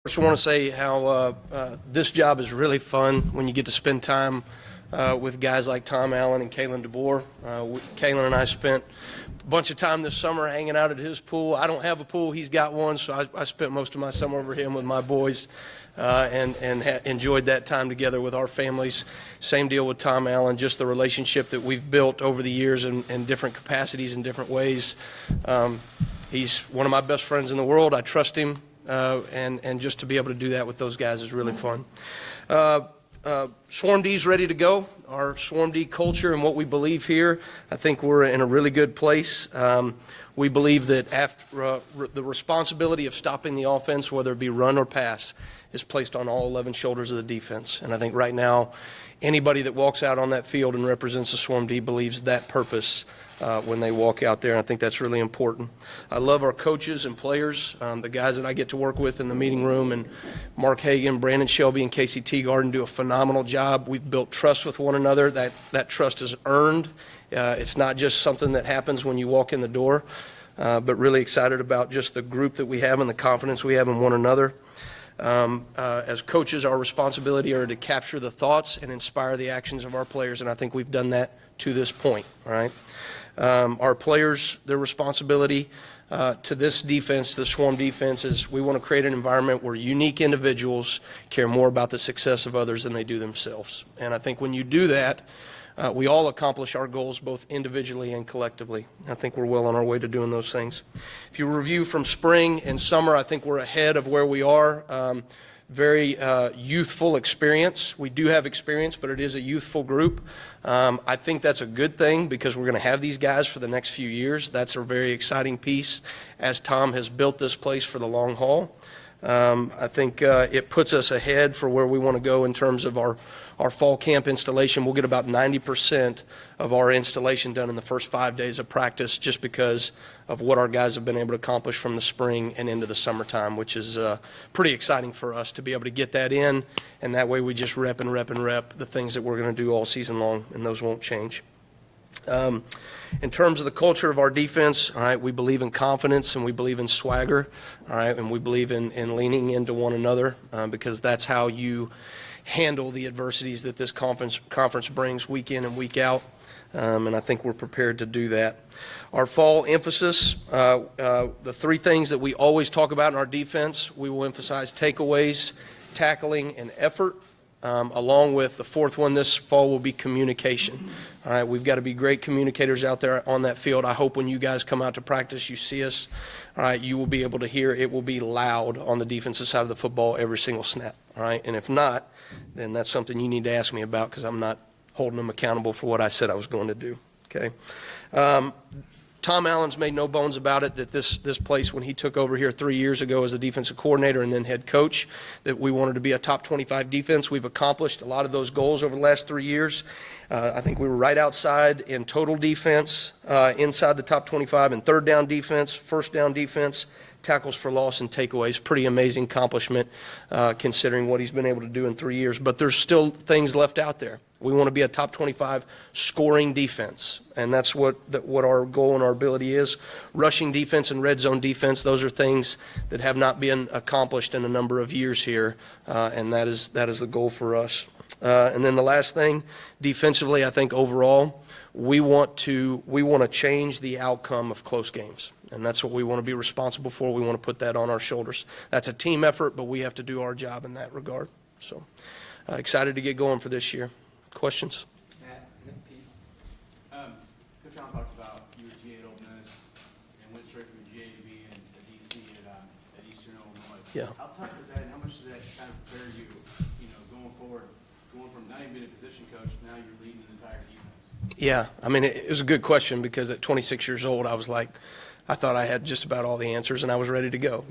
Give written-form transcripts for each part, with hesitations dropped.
First, I want to say how this job is really fun when you get to spend time with guys like Tom Allen and Kalen DeBoer. Kalen and I spent a bunch of time this summer hanging out at his pool. I don't have a pool. He's got one, so I spent most of my summer over him with my boys and enjoyed that time together with our families. Same deal with Tom Allen, just the relationship that we've built over the years in different capacities in different ways. He's one of my best friends in the world. I trust him. And just to be able to do that with those guys is really fun. Swarm D's ready to go. Our Swarm D culture and what we believe here, I think we're in a really good place. We believe that after the responsibility of stopping the offense, whether it be run or pass, is placed on all 11 shoulders of the defense. And I think right now, anybody that walks out on that field and represents the Swarm D believes that purpose when they walk out there. And I think that's really important. I love our coaches and players, the guys that I get to work with in the meeting room, and Mark Hagan, Brandon Shelby, and Casey Teagarden do a phenomenal job. We've built trust with one another. That trust is earned. It's not just something that happens when you walk in the door, but really excited about just the group that we have and the confidence we have in one another. As coaches, our responsibility are to capture the thoughts and inspire the actions of our players, and I think we've done that to this point, all right? Our players, their responsibility to this defense, the Swarm defense, is we want to create an environment where unique individuals care more about the success of others than they do themselves. And I think when you do that, we all accomplish our goals both individually and collectively. I think we're well on our way to doing those things. If you review from spring and summer, I think we're ahead of where we are. Very youthful experience. We do have experience, but it is a youthful group. I think that's a good thing because we're going to have these guys for the next few years. That's a very exciting piece as Tom has built this place for the long haul. I think it puts us ahead for where we want to go in terms of our fall camp installation. We'll get about 90% of our installation done in the first 5 days of practice just because of what our guys have been able to accomplish from the spring and into the summertime, which is pretty exciting for us to be able to get that in, and that way we just rep the things that we're going to do all season long, and those won't change. In terms of the culture of our defense, all right, we believe in confidence and we believe in swagger, all right, and we believe in leaning into one another because that's how you handle the adversities that this conference brings week in and week out, and I think we're prepared to do that. Our fall emphasis, the three things that we always talk about in our defense, we will emphasize takeaways, tackling, and effort. Along with the fourth one this fall will be communication. All right, we've got to be great communicators out there on that field. I hope when you guys come out to practice, you see us, all right, you will be able to hear it will be loud on the defensive side of the football every single snap, all right? And if not, then that's something you need to ask me about because I'm not holding them accountable for what I said I was going to do, okay? Tom Allen's made no bones about it that this place, when he took over here 3 years ago as a defensive coordinator and then head coach, that we wanted to be a top 25 defense. We've accomplished a lot of those goals over the last 3 years. I think we were right outside in total defense, inside the top 25 in third down defense, first down defense, tackles for loss, and takeaways. Pretty amazing accomplishment considering what he's been able to do in 3 years. But there's still things left out there. We want to be a top 25 scoring defense, and that's what our goal and our ability is. Rushing defense and red zone defense, those are things that have not been accomplished in a number of years here, and that is the goal for us. And then the last thing, defensively, I think overall, we want to change the outcome of close games. And that's what we want to be responsible for. We want to put that on our shoulders. That's a team effort, but we have to do our job in that regard. So excited to get going for this year. Questions? Matt, Pete. Coach Allen talked about you were GA at Ole Miss and went straight from GA to being a DC at Eastern Illinois. Yeah. How tough is that, and how much does that kind of prepare you, going forward, going from not even being a position coach, now you're leading an entire defense? Yeah, I mean, it was a good question because at 26 years old, I was like, I thought I had just about all the answers and I was ready to go,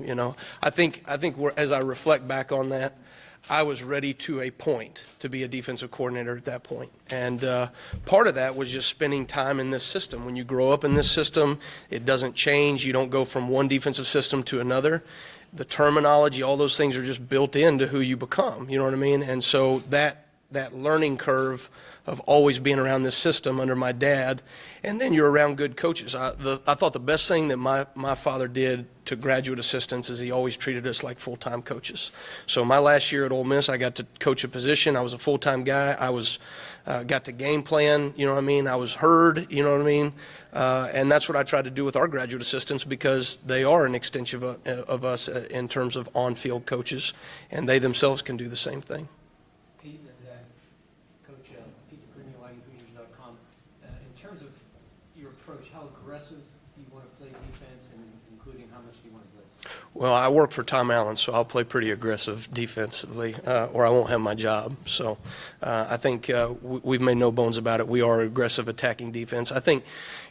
I think as I reflect back on that, I was ready to a point to be a defensive coordinator at that point. And part of that was just spending time in this system. When you grow up in this system, it doesn't change. You don't go from one defensive system to another. The terminology, all those things are just built into who you become. You know what I mean? And so that learning curve of always being around this system under my dad, and then you're around good coaches. I thought the best thing that my father did to graduate assistants is he always treated us like full-time coaches. So my last year at Ole Miss, I got to coach a position. I was a full-time guy. I was got to game plan, you know what I mean? I was heard, you know what I mean? And that's what I tried to do with our graduate assistants, because they are an extension of us in terms of on-field coaches, and they themselves can do the same thing. Pete and Coach Pete Greenway, IUFB.com. In terms of your approach, how aggressive do you want to play defense, and including how much do you want to blitz? Well, I work for Tom Allen, so I'll play pretty aggressive defensively, or I won't have my job. So I think we've made no bones about it. We are aggressive attacking defense. I think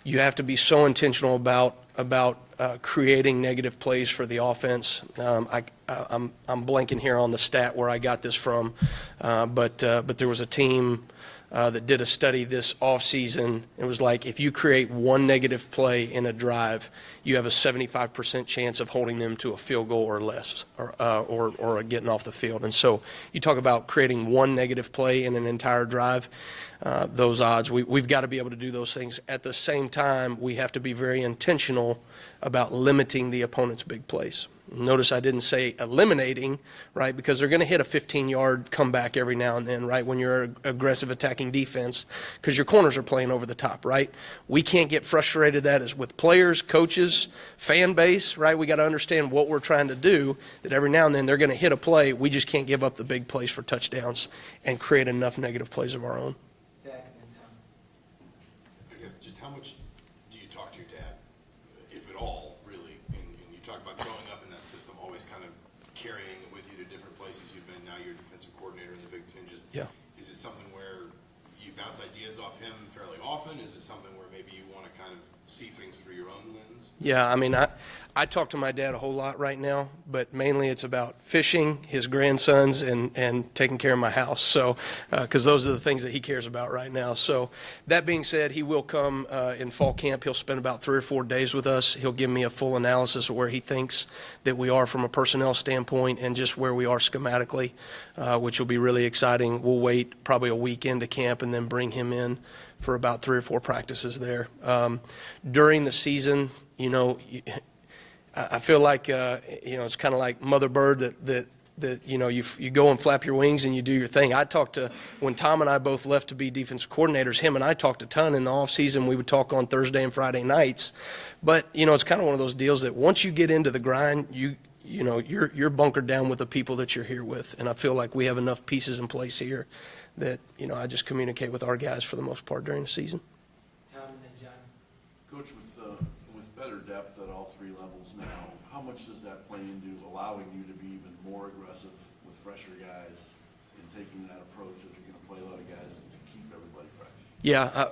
you have to be so intentional about creating negative plays for the offense. I'm blanking here on the stat where I got this from, but there was a team that did a study this offseason. It was like, if you create one negative play in a drive, you have a 75% chance of holding them to a field goal or less, or getting off the field. And so you talk about creating one negative play in an entire drive, those odds, we've got to be able to do those things. At the same time, we have to be very intentional about limiting the opponent's big plays. Notice I didn't say eliminating, right, because they're going to hit a 15-yard comeback every now and then, right, when you're aggressive attacking defense, because your corners are playing over the top, right? We can't get frustrated that is with players, coaches, fan base, right? We got to understand what we're trying to do, that every now and then they're going to hit a play. We just can't give up the big plays for touchdowns and create enough negative plays of our own. Zach and Tom. I guess just how much do you talk to your dad, if at all, really? And you talk about growing up in that system, always kind of carrying it with you to different places you've been. Now you're defensive coordinator in the Big Ten. Just, Yeah. Is it something where you bounce ideas off him fairly often? Is it something where maybe you want to kind of see things through your own lens? Yeah, I mean, I talk to my dad a whole lot right now, but mainly it's about fishing, his grandsons, and taking care of my house. So, because those are the things that he cares about right now. So, that being said, he will come in fall camp. He'll spend about 3 or 4 days with us. He'll give me a full analysis of where he thinks that we are from a personnel standpoint and just where we are schematically, which will be really exciting. We'll wait probably a week into camp and then bring him in for about 3 or 4 practices there. During the season, you know, I feel like, you know, it's kind of like Mother Bird that you know, you go and flap your wings and you do your thing. I talked to, when Tom and I both left to be defensive coordinators, him and I talked a ton in the off season. We would talk on Thursday and Friday nights. But, you know, it's kind of one of those deals that once you get into the grind, you know, you're bunkered down with the people that you're here with. And I feel like we have enough pieces in place here that, you know, I just communicate with our guys for the most part during the season. Tom and then John. Coach, with better depth at all 3 levels now, how much does that play into allowing you to be even more aggressive with fresher guys and taking that approach if you're going to play a lot of guys to keep everybody fresh? Yeah,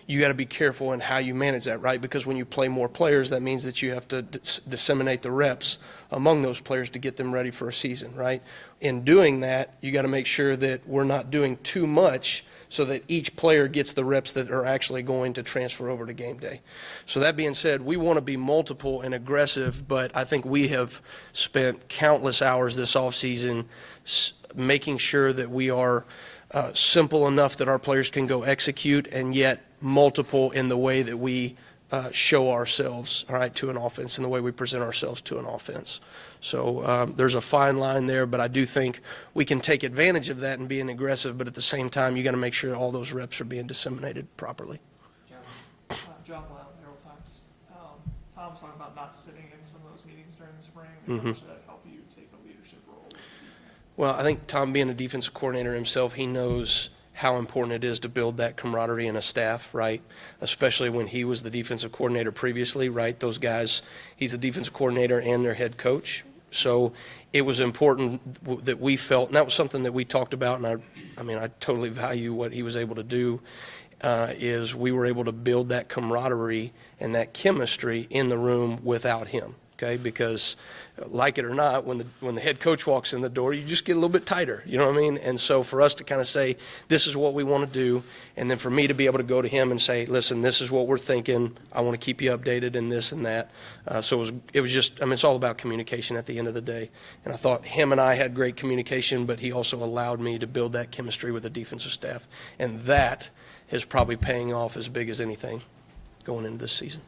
you got to be careful in how you manage that, right? Because when you play more players, that means that you have to disseminate the reps among those players to get them ready for a season, right? In doing that, you got to make sure that we're not doing too much so that each player gets the reps that are actually going to transfer over to game day. So that being said, we want to be multiple and aggressive, but I think we have spent countless hours this offseason making sure that we are simple enough that our players can go execute, and yet multiple in the way that we show ourselves, all right, to an offense, and the way we present ourselves to an offense. So there's a fine line there, but I do think we can take advantage of that and being aggressive, but at the same time, you got to make sure all those reps are being disseminated properly. John. John Blount, Herald Times. Tom was talking about not sitting in some of those meetings during the spring. How much did that help you take a leadership role with the defense? Well, I think Tom, being a defensive coordinator himself, he knows how important it is to build that camaraderie in a staff, right? Especially when he was the defensive coordinator previously, right? Those guys, he's a defensive coordinator and their head coach. So it was important that we felt, and that was something that we talked about, and I mean, I totally value what he was able to do, is we were able to build that camaraderie and that chemistry in the room without him. okay? Because like it or not, when the head coach walks in the door, you just get a little bit tighter, you know what I mean? And so for us to kind of say, this is what we want to do, and then for me to be able to go to him and say, listen, this is what we're thinking. I want to keep you updated in this and that. So it was just, I mean, it's all about communication at the end of the day. And I thought him and I had great communication, but he also allowed me to build that chemistry with the defensive staff. And that is probably paying off as big as anything going into this season.